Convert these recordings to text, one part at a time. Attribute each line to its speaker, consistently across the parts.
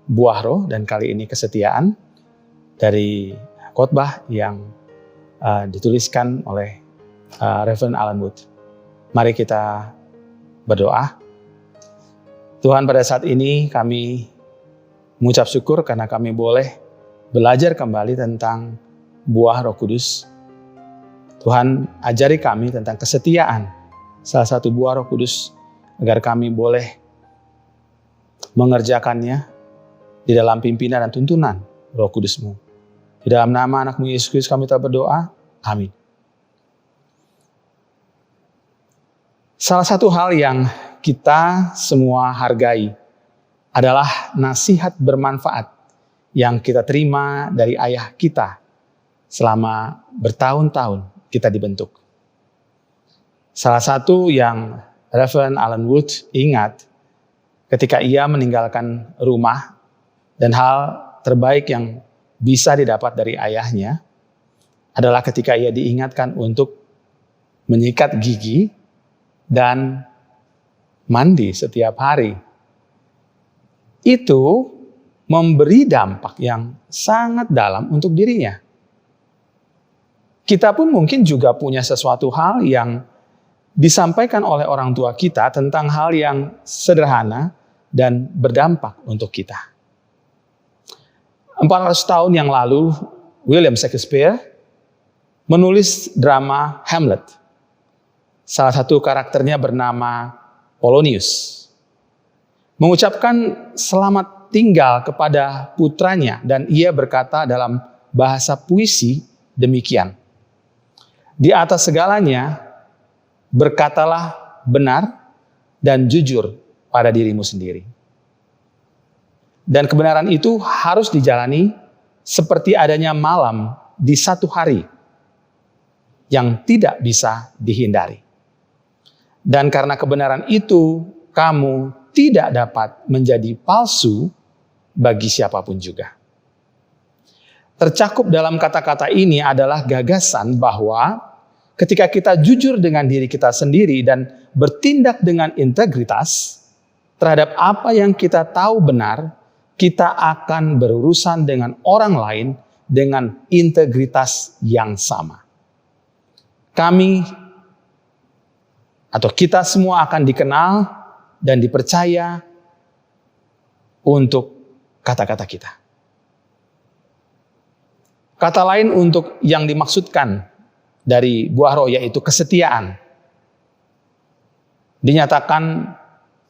Speaker 1: buah roh, dan kali ini kesetiaan dari khotbah yang dituliskan oleh Reverend Alan Wood. Mari kita berdoa. Tuhan, pada saat ini kami mengucap syukur karena kami boleh belajar kembali tentang buah Roh Kudus. Tuhan, ajari kami tentang kesetiaan, salah satu buah Roh Kudus, agar kami boleh mengerjakannya di dalam pimpinan dan tuntunan Roh Kudus-Mu. Di dalam nama anak-Mu Yesus Kristus kami telah berdoa. Amin. Salah satu hal yang kita semua hargai adalah nasihat bermanfaat yang kita terima dari ayah kita selama bertahun-tahun kita dibentuk. Salah satu yang Reverend Alan Wood ingat ketika ia meninggalkan rumah, dan hal terbaik yang bisa didapat dari ayahnya adalah ketika ia diingatkan untuk menyikat gigi dan mandi setiap hari. Itu memberi dampak yang sangat dalam untuk dirinya. Kita pun mungkin juga punya sesuatu hal yang disampaikan oleh orang tua kita tentang hal yang sederhana dan berdampak untuk kita. 400 tahun yang lalu, William Shakespeare menulis drama Hamlet. Salah satu karakternya bernama Polonius. Mengucapkan selamat tinggal kepada putranya, dan ia berkata dalam bahasa puisi demikian. Di atas segalanya, berkatalah benar dan jujur pada dirimu sendiri. Dan kebenaran itu harus dijalani seperti adanya malam di satu hari yang tidak bisa dihindari. Dan karena kebenaran itu, kamu tidak dapat menjadi palsu bagi siapapun juga. Tercakup dalam kata-kata ini adalah gagasan bahwa ketika kita jujur dengan diri kita sendiri dan bertindak dengan integritas terhadap apa yang kita tahu benar, kita akan berurusan dengan orang lain dengan integritas yang sama. Kita semua akan dikenal dan dipercaya untuk kata-kata kita. Kata lain untuk yang dimaksudkan dari buah roh yaitu kesetiaan. Dinyatakan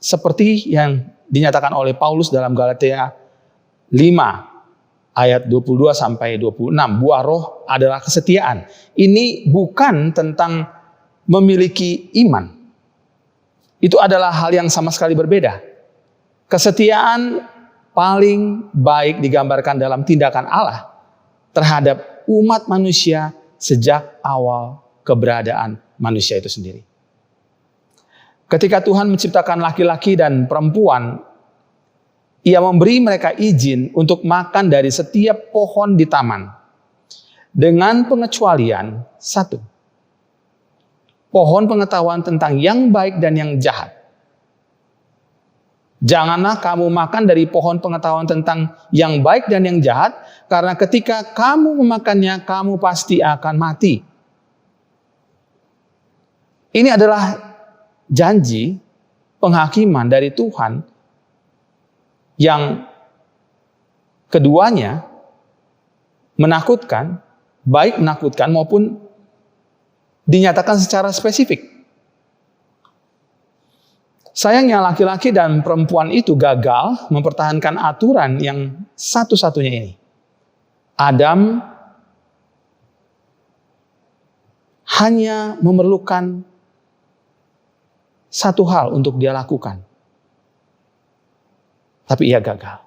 Speaker 1: seperti yang dinyatakan oleh Paulus dalam Galatia 5 ayat 22 sampai 26. Buah roh adalah kesetiaan. Ini bukan tentang memiliki iman. Itu adalah hal yang sama sekali berbeda. Kesetiaan paling baik digambarkan dalam tindakan Allah terhadap umat manusia sejak awal keberadaan manusia itu sendiri. Ketika Tuhan menciptakan laki-laki dan perempuan, Ia memberi mereka izin untuk makan dari setiap pohon di taman. Dengan pengecualian satu. Pohon pengetahuan tentang yang baik dan yang jahat. Janganlah kamu makan dari pohon pengetahuan tentang yang baik dan yang jahat, karena ketika kamu memakannya, kamu pasti akan mati. Ini adalah janji penghakiman dari Tuhan yang keduanya menakutkan, baik menakutkan maupun dinyatakan secara spesifik. Sayangnya laki-laki dan perempuan itu gagal mempertahankan aturan yang satu-satunya ini. Adam hanya memerlukan satu hal untuk dia lakukan. Tapi ia gagal.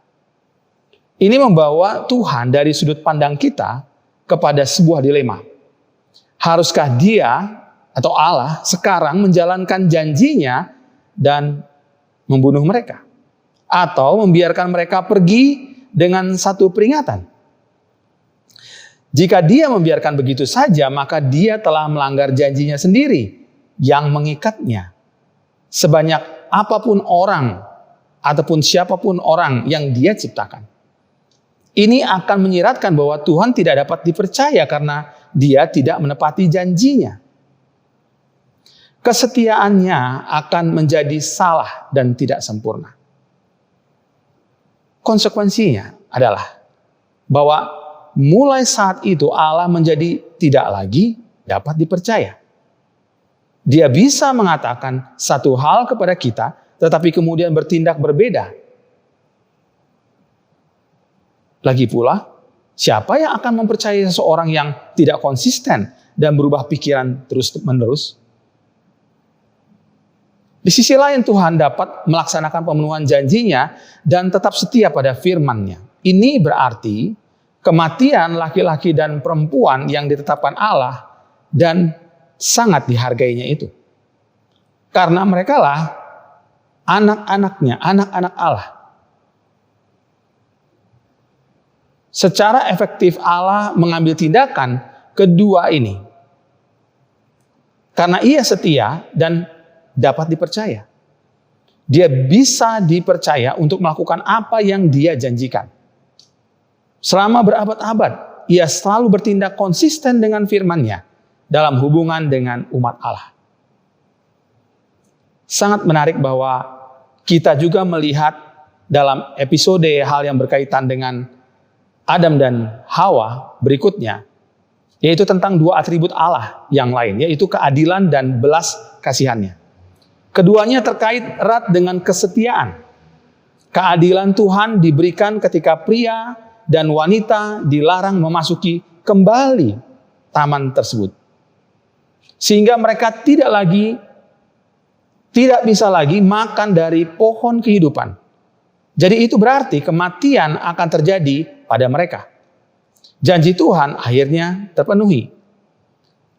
Speaker 1: Ini membawa Tuhan dari sudut pandang kita kepada sebuah dilema. Haruskah dia atau Allah sekarang menjalankan janjinya dan membunuh mereka? Atau membiarkan mereka pergi dengan satu peringatan? Jika dia membiarkan begitu saja, maka dia telah melanggar janjinya sendiri yang mengikatnya. Sebanyak apapun orang ataupun siapapun orang yang Dia ciptakan. Ini akan menyiratkan bahwa Tuhan tidak dapat dipercaya karena Dia tidak menepati janjinya. Kesetiaannya akan menjadi salah dan tidak sempurna. Konsekuensinya adalah bahwa mulai saat itu Allah menjadi tidak lagi dapat dipercaya. Dia bisa mengatakan satu hal kepada kita, tetapi kemudian bertindak berbeda. Lagi pula, siapa yang akan mempercayai seseorang yang tidak konsisten dan berubah pikiran terus-menerus? Di sisi lain Tuhan dapat melaksanakan pemenuhan janjinya dan tetap setia pada firman-Nya. Ini berarti kematian laki-laki dan perempuan yang ditetapkan Allah dan sangat dihargainya itu. Karena merekalah anak-anaknya, anak-anak Allah. Secara efektif Allah mengambil tindakan kedua ini. Karena Ia setia dan dapat dipercaya. Dia bisa dipercaya untuk melakukan apa yang Dia janjikan. Selama berabad-abad, Ia selalu bertindak konsisten dengan firman-Nya dalam hubungan dengan umat Allah. Sangat menarik bahwa kita juga melihat dalam episode hal yang berkaitan dengan Adam dan Hawa berikutnya, yaitu tentang dua atribut Allah yang lain, yaitu keadilan dan belas kasihannya. Keduanya terkait erat dengan kesetiaan. Keadilan Tuhan diberikan ketika pria dan wanita dilarang memasuki kembali taman tersebut. Sehingga mereka tidak bisa lagi makan dari pohon kehidupan. Jadi itu berarti kematian akan terjadi pada mereka. Janji Tuhan akhirnya terpenuhi.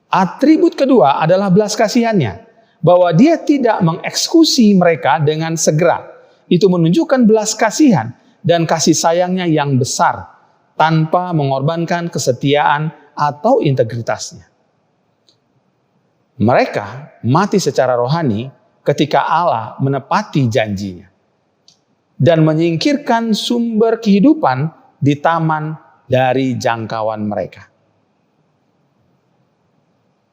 Speaker 1: Atribut kedua adalah belas kasihannya. Bahwa Dia tidak mengeksekusi mereka dengan segera. Itu menunjukkan belas kasihan dan kasih sayangnya yang besar tanpa mengorbankan kesetiaan atau integritasnya. Mereka mati secara rohani ketika Allah menepati janjinya dan menyingkirkan sumber kehidupan di taman dari jangkauan mereka.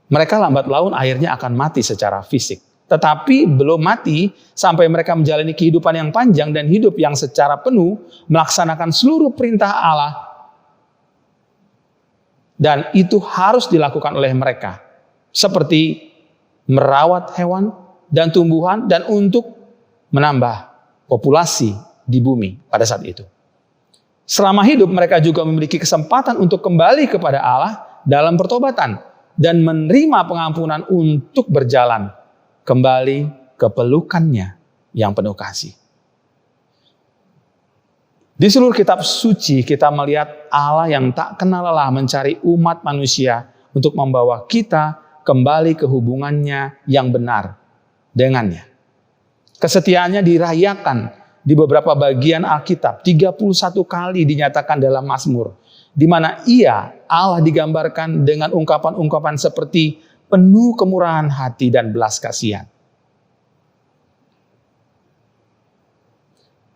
Speaker 1: Mereka lambat laun akhirnya akan mati secara fisik. Tetapi belum mati sampai mereka menjalani kehidupan yang panjang dan hidup yang secara penuh melaksanakan seluruh perintah Allah. Dan itu harus dilakukan oleh mereka. Seperti merawat hewan dan tumbuhan dan untuk menambah populasi di bumi pada saat itu. Selama hidup mereka juga memiliki kesempatan untuk kembali kepada Allah dalam pertobatan. Dan menerima pengampunan untuk berjalan kembali ke pelukannya yang penuh kasih. Di seluruh kitab suci kita melihat Allah yang tak kenal lelah mencari umat manusia untuk membawa kita kembali ke hubungannya yang benar dengannya. Kesetiaannya dirayakan di beberapa bagian Alkitab. 31 kali dinyatakan dalam Mazmur. Di mana Allah digambarkan dengan ungkapan-ungkapan seperti penuh kemurahan hati dan belas kasihan.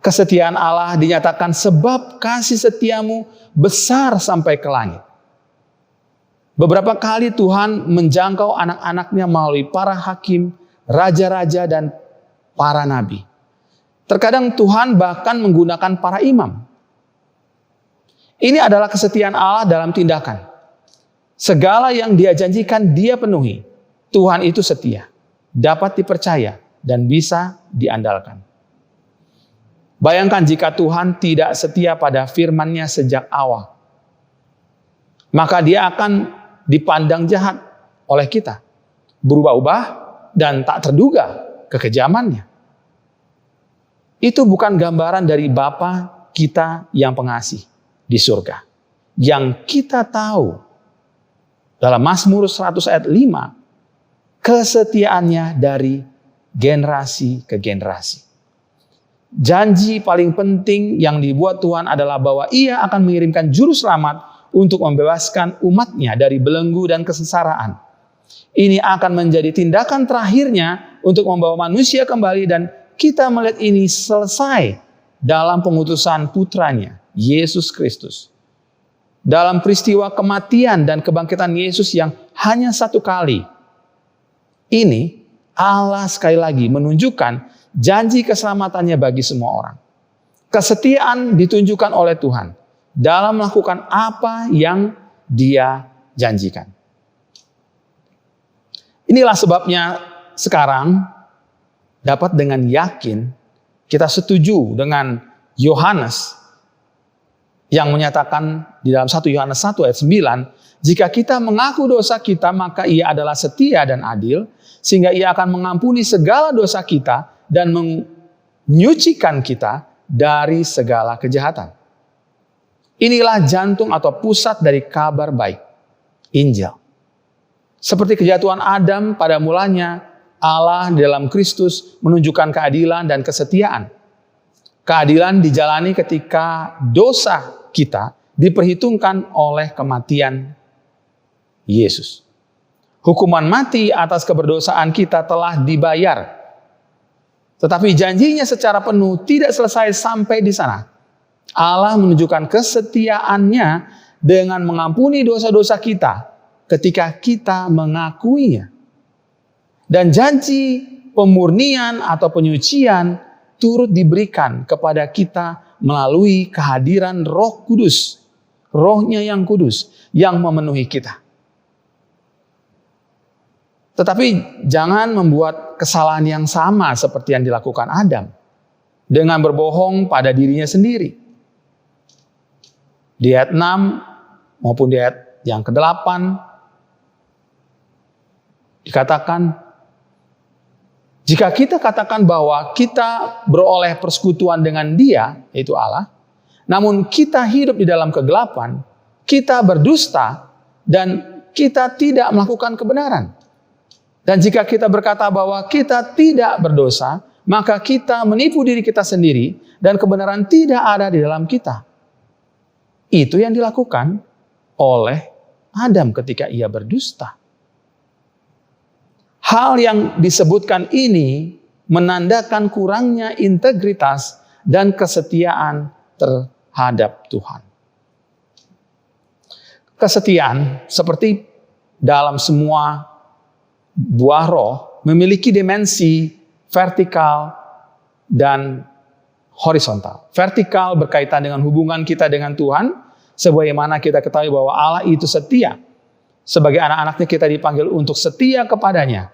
Speaker 1: Kesetiaan Allah dinyatakan sebab kasih setiamu besar sampai ke langit. Beberapa kali Tuhan menjangkau anak-anaknya melalui para hakim, raja-raja, dan para nabi. Terkadang Tuhan bahkan menggunakan para imam. Ini adalah kesetiaan Allah dalam tindakan. Segala yang Dia janjikan Dia penuhi. Tuhan itu setia, dapat dipercaya, dan bisa diandalkan. Bayangkan jika Tuhan tidak setia pada firman-Nya sejak awal. Maka Dia akan dipandang jahat oleh kita. Berubah-ubah dan tak terduga kekejamannya. Itu bukan gambaran dari Bapa kita yang pengasih di surga. Yang kita tahu dalam Mazmur 100 ayat 5, kesetiaannya dari generasi ke generasi. Janji paling penting yang dibuat Tuhan adalah bahwa Ia akan mengirimkan juru selamat untuk membebaskan umatnya dari belenggu dan kesesaraan. Ini akan menjadi tindakan terakhirnya untuk membawa manusia kembali dan kita melihat ini selesai dalam pengutusan putranya, Yesus Kristus. Dalam peristiwa kematian dan kebangkitan Yesus yang hanya satu kali. Ini Allah sekali lagi menunjukkan janji keselamatannya bagi semua orang. Kesetiaan ditunjukkan oleh Tuhan dalam melakukan apa yang Dia janjikan. Inilah sebabnya sekarang dapat dengan yakin kita setuju dengan Yohanes yang menyatakan di dalam 1 Yohanes 1 ayat 9, jika kita mengaku dosa kita maka Ia adalah setia dan adil sehingga Ia akan mengampuni segala dosa kita dan menyucikan kita dari segala kejahatan. Inilah jantung atau pusat dari kabar baik, Injil. Seperti kejatuhan Adam pada mulanya, Allah di dalam Kristus menunjukkan keadilan dan kesetiaan. Keadilan dijalani ketika dosa kita diperhitungkan oleh kematian Yesus. Hukuman mati atas keberdosaan kita telah dibayar. Tetapi janjinya secara penuh tidak selesai sampai di sana. Allah menunjukkan kesetiaannya dengan mengampuni dosa-dosa kita ketika kita mengakuinya. Dan janji pemurnian atau penyucian turut diberikan kepada kita melalui kehadiran Roh Kudus. Rohnya yang kudus yang memenuhi kita. Tetapi jangan membuat kesalahan yang sama seperti yang dilakukan Adam. Dengan berbohong pada dirinya sendiri. Di ayat 6 maupun di ayat yang ke-8 dikatakan, jika kita katakan bahwa kita beroleh persekutuan dengan Dia, yaitu Allah, namun kita hidup di dalam kegelapan, kita berdusta dan kita tidak melakukan kebenaran. Dan jika kita berkata bahwa kita tidak berdosa, maka kita menipu diri kita sendiri dan kebenaran tidak ada di dalam kita. Itu yang dilakukan oleh Adam ketika ia berdusta. Hal yang disebutkan ini menandakan kurangnya integritas dan kesetiaan terhadap Tuhan. Kesetiaan seperti dalam semua buah roh memiliki dimensi vertikal dan horizontal. Vertikal berkaitan dengan hubungan kita dengan Tuhan, sebagaimana kita ketahui bahwa Allah itu setia. Sebagai anak-anaknya kita dipanggil untuk setia kepadanya.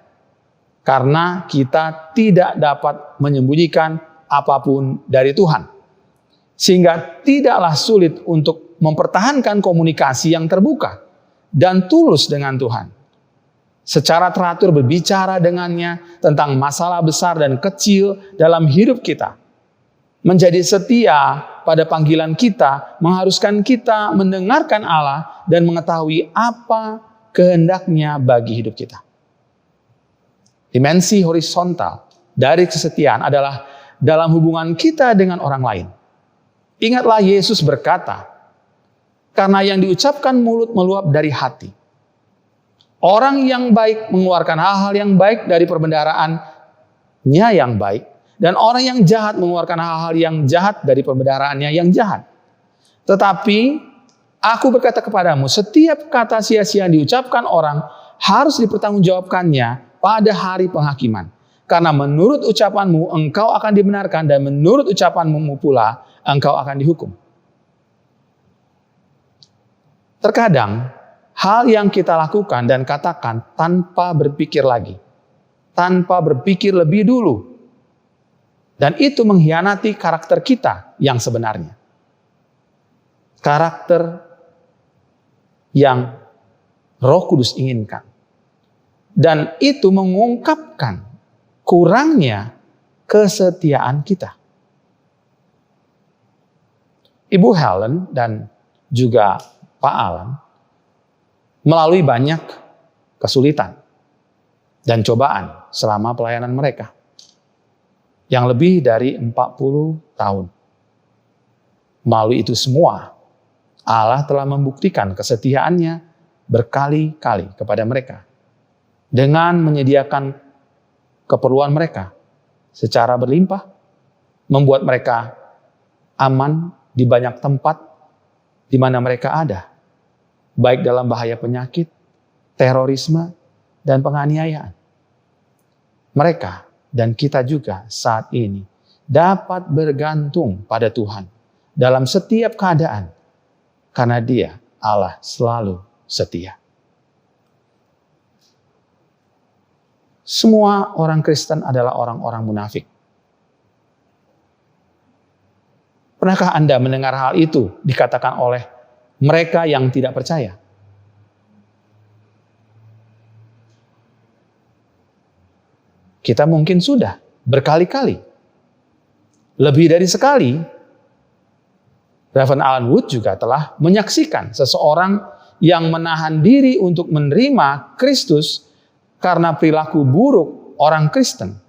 Speaker 1: Karena kita tidak dapat menyembunyikan apapun dari Tuhan. Sehingga tidaklah sulit untuk mempertahankan komunikasi yang terbuka dan tulus dengan Tuhan. Secara teratur berbicara dengannya tentang masalah besar dan kecil dalam hidup kita. Menjadi setia pada panggilan kita mengharuskan kita mendengarkan Allah dan mengetahui apa kehendaknya bagi hidup kita. Dimensi horizontal dari kesetiaan adalah dalam hubungan kita dengan orang lain. Ingatlah Yesus berkata, karena yang diucapkan mulut meluap dari hati. Orang yang baik mengeluarkan hal-hal yang baik dari perbendaharaannya yang baik. Dan orang yang jahat mengeluarkan hal-hal yang jahat dari pembendaharaannya yang jahat. Tetapi aku berkata kepadamu, setiap kata sia-sia yang diucapkan orang harus dipertanggungjawabkannya pada hari penghakiman. Karena menurut ucapanmu engkau akan dibenarkan dan menurut ucapanmu pula engkau akan dihukum. Terkadang hal yang kita lakukan dan katakan tanpa berpikir lagi. Tanpa berpikir lebih dulu. Dan itu mengkhianati karakter kita yang sebenarnya. Karakter yang Roh Kudus inginkan. Dan itu mengungkapkan kurangnya kesetiaan kita. Ibu Helen dan juga Pak Alan melalui banyak kesulitan dan cobaan selama pelayanan mereka. Yang lebih dari 40 tahun. Melalui itu semua, Allah telah membuktikan kesetiaannya berkali-kali kepada mereka. Dengan menyediakan keperluan mereka. secara berlimpah, membuat mereka aman di banyak tempat di mana mereka ada, baik dalam bahaya penyakit, terorisme, dan penganiayaan. Mereka dan kita juga saat ini dapat bergantung pada Tuhan dalam setiap keadaan, karena Dia Allah selalu setia. Semua orang Kristen adalah orang-orang munafik. Pernahkah Anda mendengar hal itu dikatakan oleh mereka yang tidak percaya? Kita mungkin sudah berkali-kali. Lebih dari sekali, Reverend Alan Wood juga telah menyaksikan seseorang yang menahan diri untuk menerima Kristus karena perilaku buruk orang Kristen.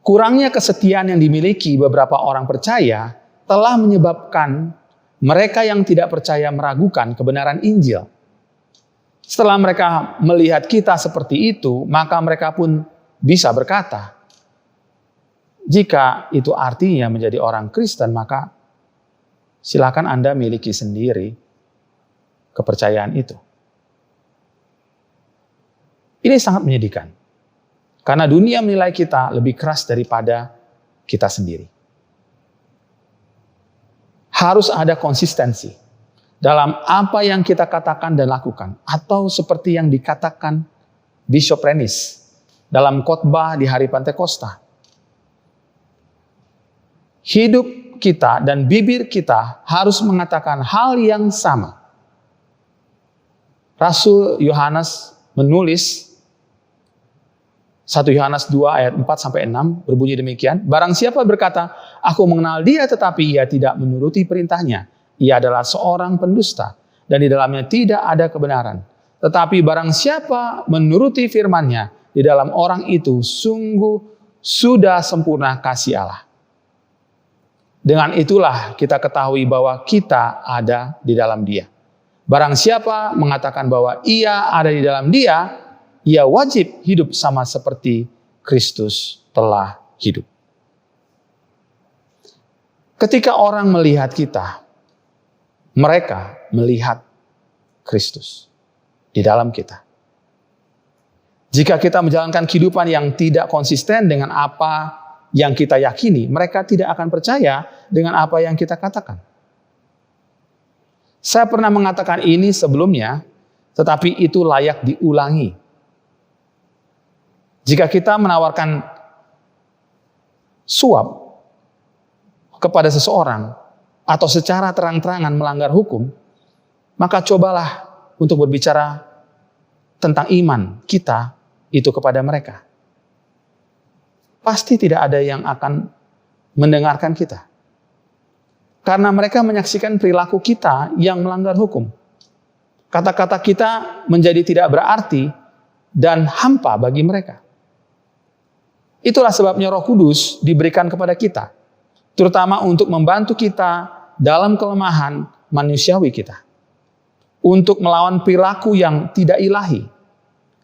Speaker 1: Kurangnya kesetiaan yang dimiliki beberapa orang percaya telah menyebabkan mereka yang tidak percaya meragukan kebenaran Injil. Setelah mereka melihat kita seperti itu, maka mereka pun bisa berkata, jika itu artinya menjadi orang Kristen, maka silakan Anda miliki sendiri kepercayaan itu. Ini sangat menyedihkan. Karena dunia menilai kita lebih keras daripada kita sendiri. Harus ada konsistensi dalam apa yang kita katakan dan lakukan. Atau seperti yang dikatakan Bishop Renis dalam khotbah di hari Pentakosta. Hidup kita dan bibir kita harus mengatakan hal yang sama. Rasul Yohanes menulis 1 Yohanes 2 ayat 4-6 berbunyi demikian. Barang siapa berkata, aku mengenal dia tetapi ia tidak menuruti perintahnya. Ia adalah seorang pendusta dan di dalamnya tidak ada kebenaran. Tetapi barang siapa menuruti firman-Nya, di dalam orang itu sungguh sudah sempurna kasih Allah. Dengan itulah kita ketahui bahwa kita ada di dalam Dia. Barang siapa mengatakan bahwa ia ada di dalam Dia, ia wajib hidup sama seperti Kristus telah hidup. Ketika orang melihat kita, mereka melihat Kristus di dalam kita. Jika kita menjalankan kehidupan yang tidak konsisten dengan apa yang kita yakini, mereka tidak akan percaya dengan apa yang kita katakan. Saya pernah mengatakan ini sebelumnya, tetapi itu layak diulangi. Jika kita menawarkan suap kepada seseorang atau secara terang-terangan melanggar hukum, maka cobalah untuk berbicara tentang iman kita itu kepada mereka. Pasti tidak ada yang akan mendengarkan kita. Karena mereka menyaksikan perilaku kita yang melanggar hukum. Kata-kata kita menjadi tidak berarti dan hampa bagi mereka. Itulah sebabnya Roh Kudus diberikan kepada kita, terutama untuk membantu kita dalam kelemahan manusiawi kita, untuk melawan perilaku yang tidak ilahi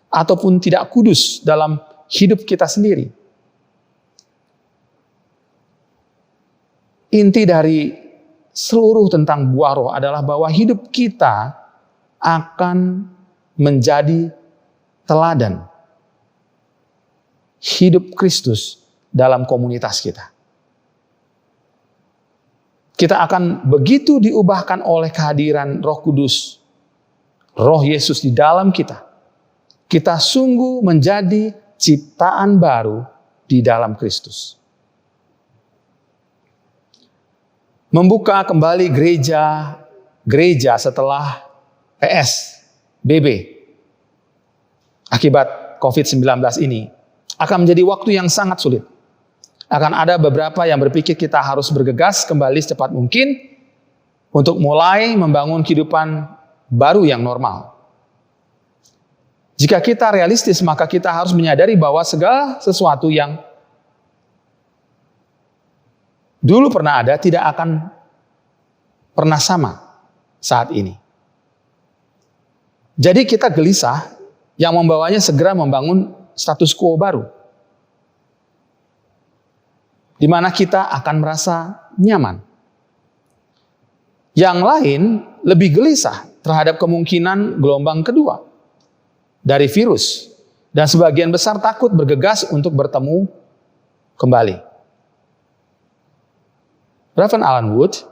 Speaker 1: ataupun tidak kudus dalam hidup kita sendiri. Inti dari seluruh tentang buah roh adalah bahwa hidup kita akan menjadi teladan hidup Kristus dalam komunitas kita. Kita akan begitu diubahkan oleh kehadiran Roh Kudus, Roh Yesus di dalam kita. Kita sungguh menjadi ciptaan baru di dalam Kristus. Membuka kembali gereja setelah PSBB akibat COVID-19 ini akan menjadi waktu yang sangat sulit. Akan ada beberapa yang berpikir kita harus bergegas kembali secepat mungkin untuk mulai membangun kehidupan baru yang normal. Jika kita realistis, maka kita harus menyadari bahwa segala sesuatu yang dulu pernah ada tidak akan pernah sama saat ini. Jadi kita gelisah yang membawanya segera membangun status quo baru. di mana kita akan merasa nyaman. Yang lain lebih gelisah terhadap kemungkinan gelombang kedua dari virus, dan sebagian besar takut bergegas untuk bertemu kembali. Reverend Alan Wood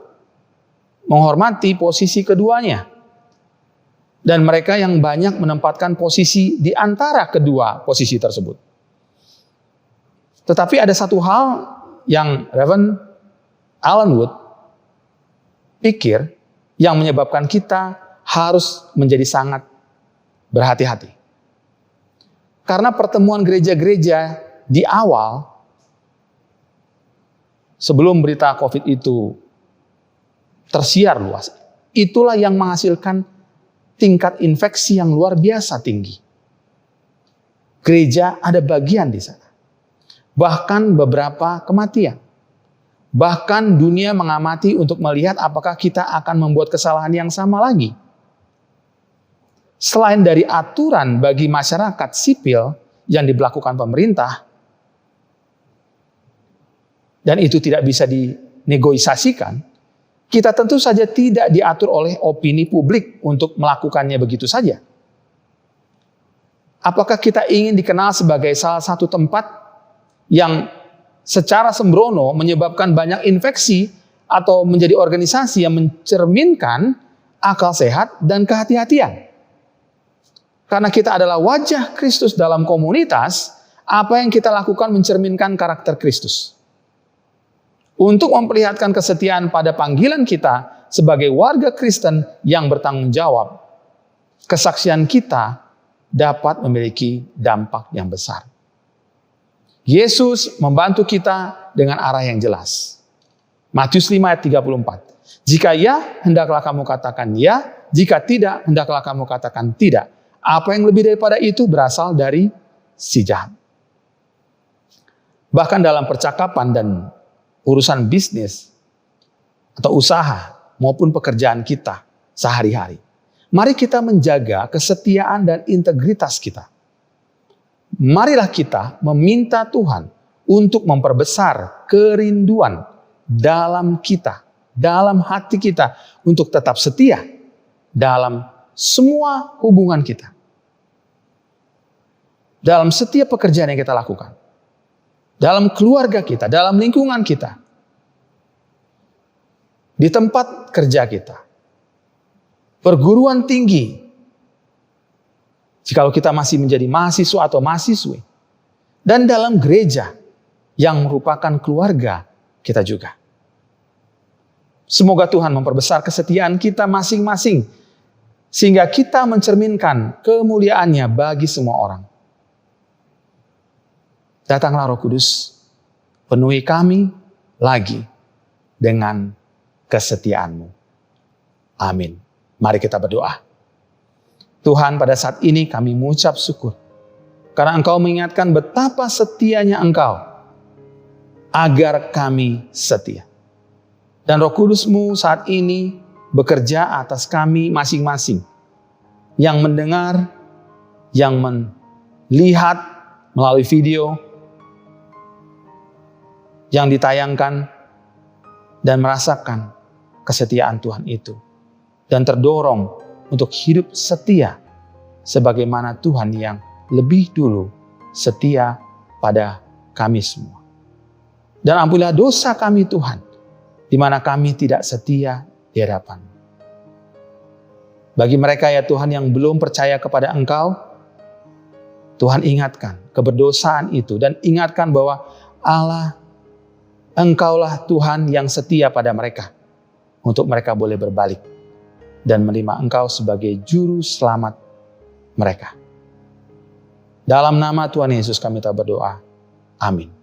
Speaker 1: menghormati posisi keduanya, dan mereka yang banyak menempatkan posisi di antara kedua posisi tersebut. Tetapi ada satu hal yang Reverend Alan Wood pikir yang menyebabkan kita harus menjadi sangat berhati-hati. Karena pertemuan gereja-gereja di awal, sebelum berita COVID itu tersiar luas, itulah yang menghasilkan tingkat infeksi yang luar biasa tinggi. Gereja ada bagian di sana. Bahkan beberapa kematian. Bahkan dunia mengamati untuk melihat apakah kita akan membuat kesalahan yang sama lagi. Selain dari aturan bagi masyarakat sipil yang diberlakukan pemerintah, dan itu tidak bisa dinegosiasikan, kita tentu saja tidak diatur oleh opini publik untuk melakukannya begitu saja. Apakah kita ingin dikenal sebagai salah satu tempat yang secara sembrono menyebabkan banyak infeksi, atau menjadi organisasi yang mencerminkan akal sehat dan kehati-hatian? Karena kita adalah wajah Kristus dalam komunitas, apa yang kita lakukan mencerminkan karakter Kristus. Untuk memperlihatkan kesetiaan pada panggilan kita sebagai warga Kristen yang bertanggung jawab, kesaksian kita dapat memiliki dampak yang besar. Yesus membantu kita dengan arah yang jelas. Matius 5 ayat 34. Jika ya, hendaklah kamu katakan ya. Jika tidak, hendaklah kamu katakan tidak. Apa yang lebih daripada itu berasal dari si jahat. Bahkan dalam percakapan dan urusan bisnis atau usaha maupun pekerjaan kita sehari-hari, mari kita menjaga kesetiaan dan integritas kita. Marilah kita meminta Tuhan untuk memperbesar kerinduan dalam kita, dalam hati kita, untuk tetap setia dalam semua hubungan kita. Dalam setiap pekerjaan yang kita lakukan. Dalam keluarga kita, dalam lingkungan kita. Di tempat kerja kita. Perguruan tinggi. Jikalau kita masih menjadi mahasiswa atau mahasiswi. Dan dalam gereja yang merupakan keluarga kita juga. Semoga Tuhan memperbesar kesetiaan kita masing-masing, sehingga kita mencerminkan kemuliaannya bagi semua orang. Datanglah Roh Kudus, penuhi kami lagi dengan kesetiaan-Mu. Amin. Mari kita berdoa. Tuhan, pada saat ini kami mengucap syukur, karena Engkau mengingatkan betapa setianya Engkau, agar kami setia. Dan Roh Kudus-Mu saat ini bekerja atas kami masing-masing, yang mendengar, yang melihat melalui video yang ditayangkan, dan merasakan kesetiaan Tuhan itu, dan terdorong untuk hidup setia sebagaimana Tuhan yang lebih dulu setia pada kami semua. Dan ampunilah dosa kami Tuhan, di mana kami tidak setia di hadapan. Bagi mereka ya Tuhan yang belum percaya kepada Engkau, Tuhan ingatkan keberdosaan itu, dan ingatkan bahwa Allah, Engkaulah Tuhan yang setia pada mereka, untuk mereka boleh berbalik dan menerima Engkau sebagai juru selamat mereka. Dalam nama Tuhan Yesus kami berdoa. Amin.